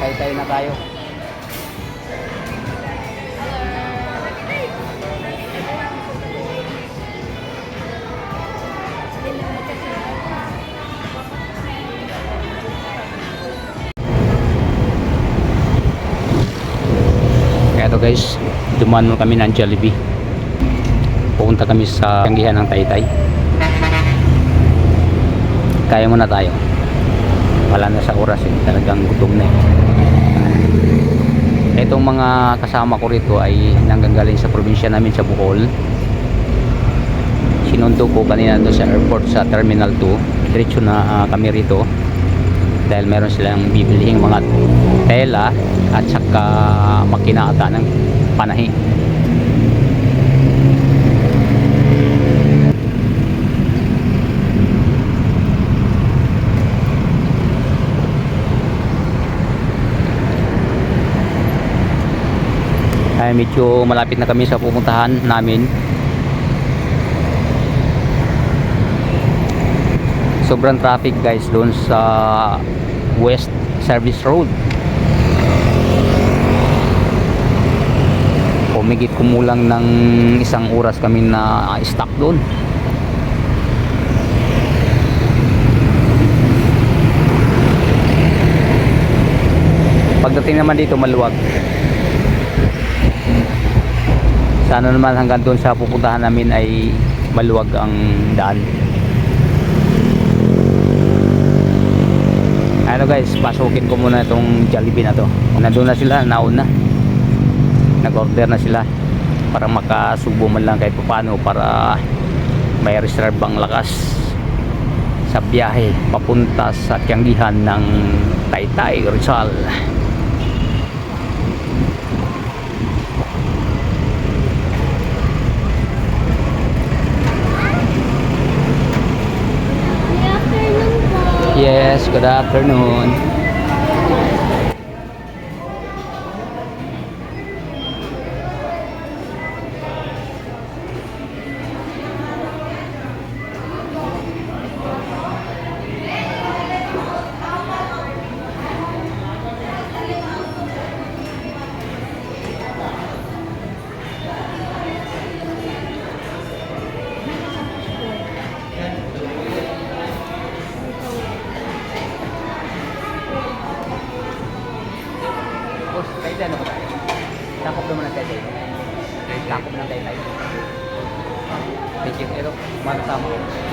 Taytay na tayo. Kaya to guys, dumaan kami ng Jollibee. Pupunta kami sa tanggihan ng Taytay. Kaya muna tayo. Wala na sa oras eh. Talagang gutom na eh. Itong mga kasama ko rito ay nanggagaling sa probinsya namin sa Bohol. Sinundo ko kanina doon sa airport sa Terminal 2. Diretso na kami rito. Dahil meron silang bibilihing mga tela at saka makina ata ng panahi. Ay medyo malapit na kami sa pupuntahan namin. Sobrang traffic guys doon sa West Service Road. Humigit kumulang ng isang oras kami na stuck doon. Pagdating naman dito maluwag. Sana naman hanggang doon sa pupuntahan namin ay maluwag ang daan. Ano guys, pasukin ko muna itong Jollibee na to. Nandun na sila, nauna. Nag-order na sila para makasubo man lang kahit paano para may reserve ang lakas sa biyahe papunta sa tiyanggihan ng Taytay, Rizal. Yes, good afternoon. Taytay na ba tayo? Takop naman ng Taytay. Takop ng Taytay. Thank you. Pero, makasama ko.